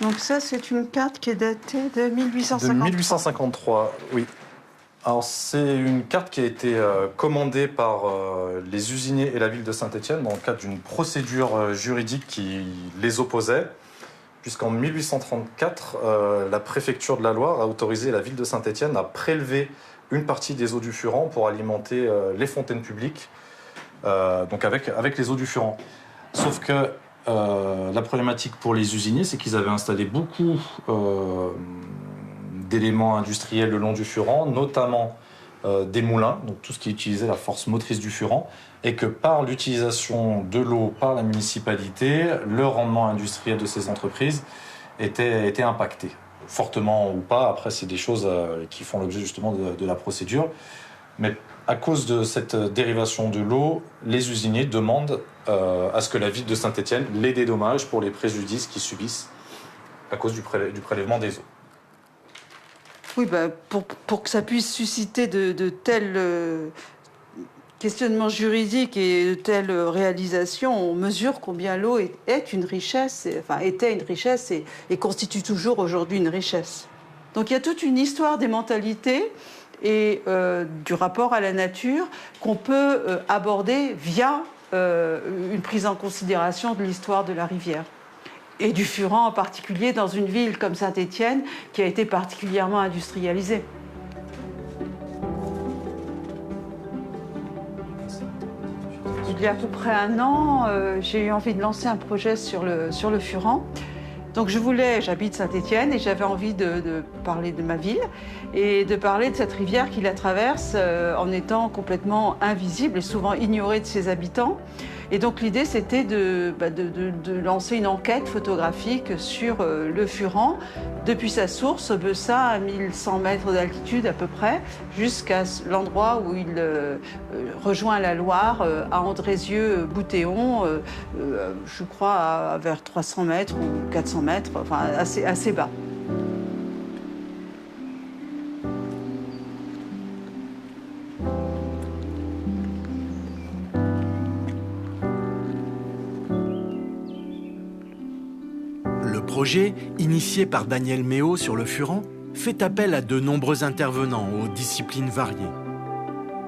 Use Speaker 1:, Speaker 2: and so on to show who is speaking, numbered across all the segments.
Speaker 1: Donc ça, c'est une carte qui est datée de 1853.
Speaker 2: De 1853, oui. Alors c'est une carte qui a été commandée par les usiniers et la ville de Saint-Étienne dans le cadre d'une procédure juridique qui les opposait, puisqu'en 1834, la préfecture de la Loire a autorisé la ville de Saint-Étienne à prélever une partie des eaux du Furan pour alimenter les fontaines publiques, donc avec les eaux du Furan. Sauf que la problématique pour les usiniers, c'est qu'ils avaient installé beaucoup d'éléments industriels le long du Furan, notamment des moulins, donc tout ce qui utilisait la force motrice du Furan, et que par l'utilisation de l'eau par la municipalité, le rendement industriel de ces entreprises était impacté. Fortement ou pas, après c'est des choses qui font l'objet justement de la procédure. Mais à cause de cette dérivation de l'eau, les usiniers demandent à ce que la ville de Saint-Étienne les dédommage pour les préjudices qu'ils subissent à cause du prélèvement des eaux.
Speaker 1: Oui, pour que ça puisse susciter de tels questionnements juridiques et de telles réalisations, on mesure combien l'eau est une richesse, enfin était une richesse et constitue toujours aujourd'hui une richesse. Donc il y a toute une histoire des mentalités et du rapport à la nature qu'on peut aborder via une prise en considération de l'histoire de la rivière. Et du Furan en particulier dans une ville comme Saint-Étienne qui a été particulièrement industrialisée. Il y a à peu près un an, j'ai eu envie de lancer un projet sur le Furan. Donc j'habite Saint-Étienne et j'avais envie de parler de ma ville et de parler de cette rivière qui la traverse en étant complètement invisible et souvent ignorée de ses habitants. Et donc l'idée c'était de lancer une enquête photographique sur le Furan, depuis sa source, Bessa, à 1100 mètres d'altitude à peu près, jusqu'à l'endroit où il rejoint la Loire, à Andrézieux-Boutéon, je crois vers 300 mètres ou 400 mètres, enfin assez bas.
Speaker 3: Le projet, initié par Daniel Méot sur le Furan, fait appel à de nombreux intervenants aux disciplines variées.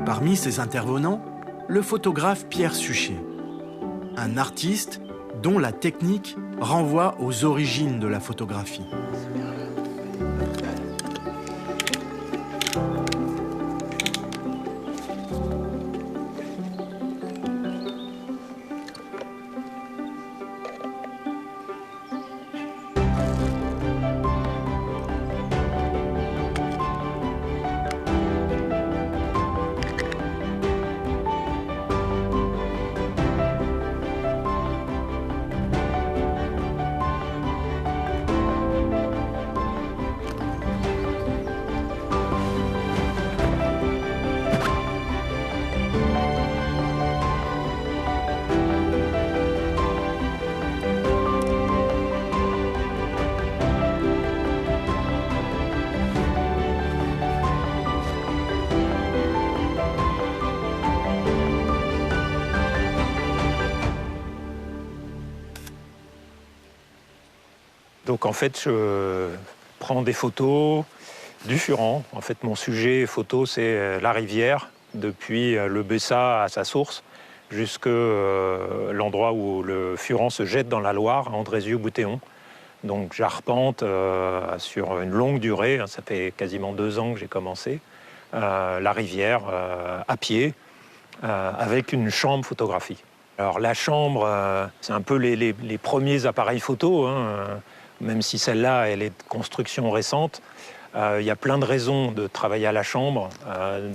Speaker 3: Parmi ces intervenants, le photographe Pierre Suchet, un artiste dont la technique renvoie aux origines de la photographie.
Speaker 4: Donc en fait, je prends des photos du Furan. En fait, mon sujet photo, c'est la rivière, depuis le Bessa à sa source, jusqu'à l'endroit où le Furan se jette dans la Loire, à Andrézieux-Boutéon. Donc j'arpente sur une longue durée, ça fait quasiment 2 ans que j'ai commencé, la rivière à pied, avec une chambre photographique. Alors la chambre, c'est un peu les premiers appareils photo, même si celle-là, elle est de construction récente. Il y a plein de raisons de travailler à la chambre.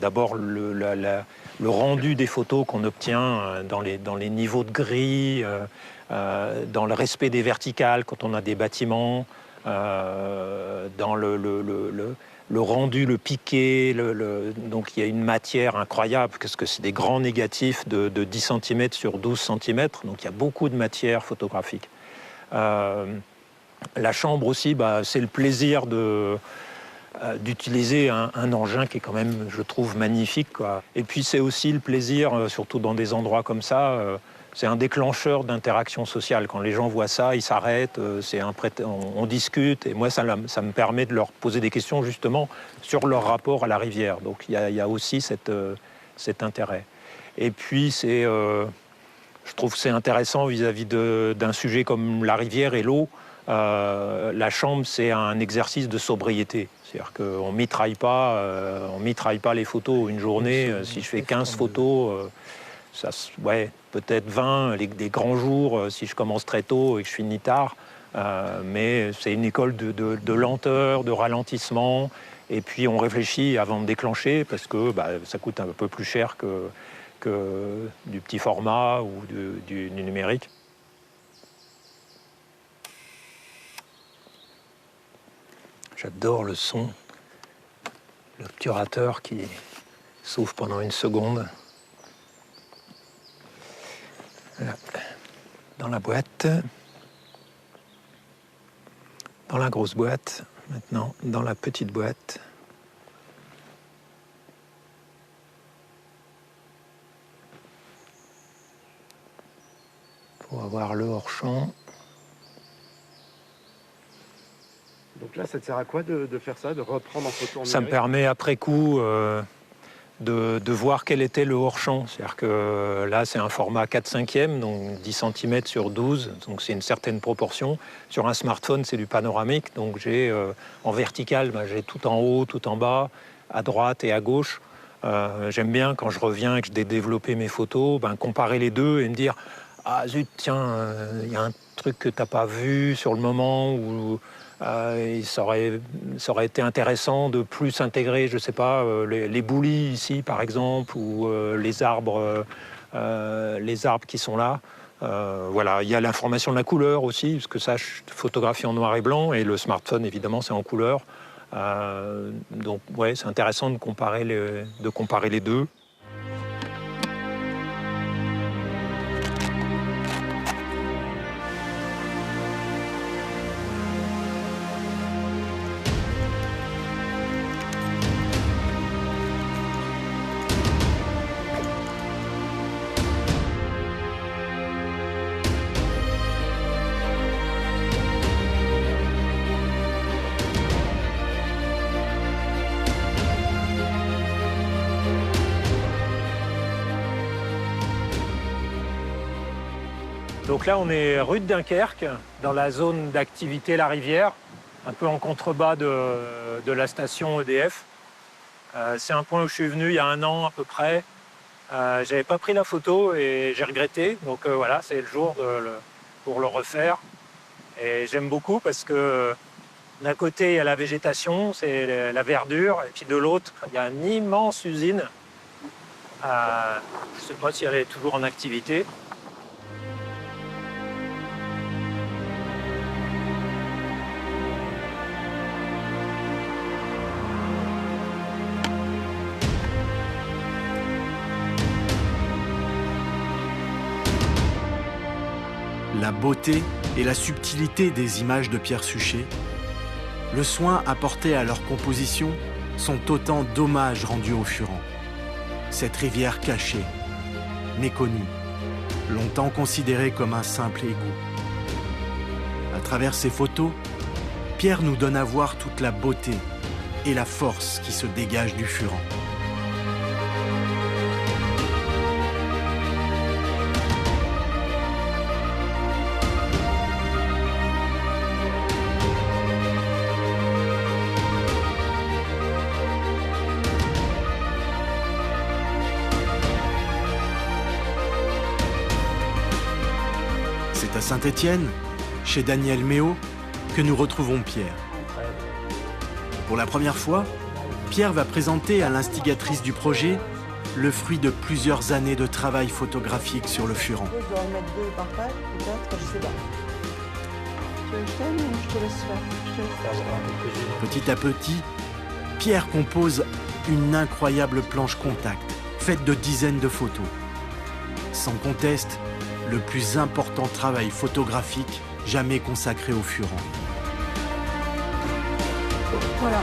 Speaker 4: D'abord, le rendu des photos qu'on obtient dans les niveaux de gris, dans le respect des verticales quand on a des bâtiments, dans le rendu, le piqué. Donc il y a une matière incroyable, parce que c'est des grands négatifs de 10 cm sur 12 cm. Donc il y a beaucoup de matière photographique. La chambre aussi, c'est le plaisir d'utiliser un engin qui est quand même, je trouve, magnifique, quoi. Et puis c'est aussi le plaisir, surtout dans des endroits comme ça, c'est un déclencheur d'interaction sociale. Quand les gens voient ça, ils s'arrêtent, on discute. Et moi, ça me permet de leur poser des questions justement sur leur rapport à la rivière. Donc il y a aussi cet intérêt. Et puis, je trouve que c'est intéressant vis-à-vis d'un sujet comme la rivière et l'eau. La chambre, c'est un exercice de sobriété. C'est-à-dire qu'on ne mitraille pas les photos. Une journée, si je fais 15 photos, peut-être 20, des grands jours, si je commence très tôt et que je finis tard. Mais c'est une école de lenteur, de ralentissement. Et puis on réfléchit avant de déclencher parce que ça coûte un peu plus cher que du petit format ou du numérique. J'adore le son, l'obturateur qui s'ouvre pendant une seconde. Voilà. Dans la boîte, dans la grosse boîte, maintenant dans la petite boîte. Pour avoir le hors-champ.
Speaker 5: Donc là, ça te sert à quoi de faire ça, de reprendre en photo en numérique ?
Speaker 4: Ça me permet après coup de voir quel était le hors-champ. C'est-à-dire que là, c'est un format 4/5, donc 10 cm sur 12, donc c'est une certaine proportion. Sur un smartphone, c'est du panoramique, donc j'ai en vertical, j'ai tout en haut, tout en bas, à droite et à gauche. J'aime bien, quand je reviens et que je développé mes photos, comparer les deux et me dire « Ah zut, tiens, il y a un truc que tu n'as pas vu sur le moment » ou ça aurait été intéressant de plus intégrer, je ne sais pas, les boulis ici, par exemple, ou les arbres qui sont là. Voilà, il y a l'information de la couleur aussi, parce que ça, je photographie en noir et blanc, et le smartphone, évidemment, c'est en couleur. Donc, ouais, c'est intéressant de comparer les deux. Donc là, on est rue de Dunkerque, dans la zone d'activité La Rivière, un peu en contrebas de la station EDF. C'est un point où je suis venu il y a 1 an à peu près. J'avais pas pris la photo et j'ai regretté. Donc voilà, c'est le jour pour le refaire. Et j'aime beaucoup parce que d'un côté, il y a la végétation, c'est la verdure. Et puis de l'autre, il y a une immense usine. Je ne sais pas si elle est toujours en activité.
Speaker 3: La beauté et la subtilité des images de Pierre Suchet, le soin apporté à leur composition sont autant d'hommages rendus au Furan. Cette rivière cachée, méconnue, longtemps considérée comme un simple égout. À travers ces photos, Pierre nous donne à voir toute la beauté et la force qui se dégage du Furan. C'est à Saint-Étienne, chez Daniel Méo, que nous retrouvons Pierre. Pour la première fois, Pierre va présenter à l'instigatrice du projet le fruit de plusieurs années de travail photographique sur le Furan.
Speaker 1: Je dois en mettre 2 par page, peut-être, je sais pas. Tu veux que je t'aime ou je te laisse faire?
Speaker 3: Petit à petit, Pierre compose une incroyable planche contact, faite de dizaines de photos. Sans conteste, le plus important travail photographique jamais consacré au Furan.
Speaker 1: Voilà.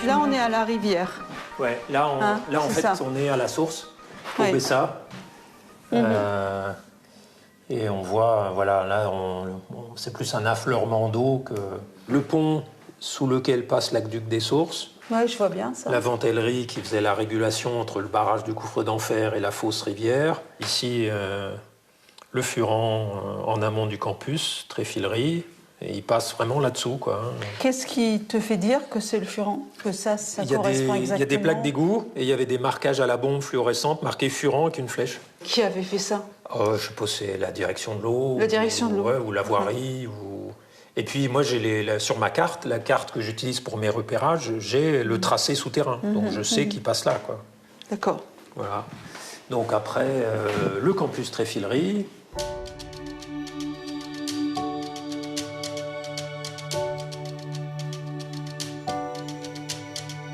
Speaker 1: Là, on est à la rivière.
Speaker 4: Ouais, là, en fait,
Speaker 1: ça.
Speaker 4: on est à la source. au
Speaker 1: Oui.
Speaker 4: Bessa. Et on voit, voilà, là, c'est plus un affleurement d'eau que le pont sous lequel passe l'aqueduc des Sources,
Speaker 1: Oui, je vois bien ça.
Speaker 4: la ventellerie qui faisait la régulation entre le barrage du Gouffre d'Enfer et la fosse rivière. Ici, le Furan en amont du campus, Tréfilerie, et il passe vraiment là-dessous, quoi.
Speaker 1: Qu'est-ce qui te fait dire que c'est le Furan? Que ça correspond exactement?
Speaker 4: Il y a des plaques d'égout et il y avait des marquages à la bombe fluorescente marqués Furan avec une flèche.
Speaker 1: Qui avait fait ça?
Speaker 4: Oh, je sais pas, c'est la direction de l'eau.
Speaker 1: La direction de l'eau.
Speaker 4: Ouais, ou la voirie. Et puis moi, j'ai sur ma carte, la carte que j'utilise pour mes repérages, j'ai le tracé souterrain. Donc je sais qu'il passe là, quoi.
Speaker 1: D'accord.
Speaker 4: Voilà. Donc après, le campus Tréfilerie.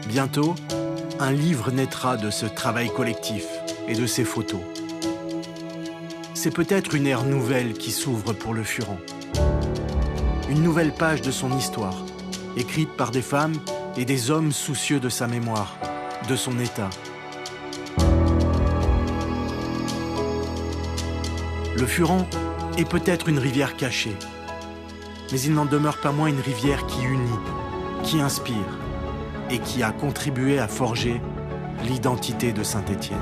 Speaker 3: Bientôt, un livre naîtra de ce travail collectif et de ces photos. C'est peut-être une ère nouvelle qui s'ouvre pour le Furan. Une nouvelle page de son histoire, écrite par des femmes et des hommes soucieux de sa mémoire, de son état. Le Furan est peut-être une rivière cachée, mais il n'en demeure pas moins une rivière qui unit, qui inspire et qui a contribué à forger l'identité de Saint-Étienne.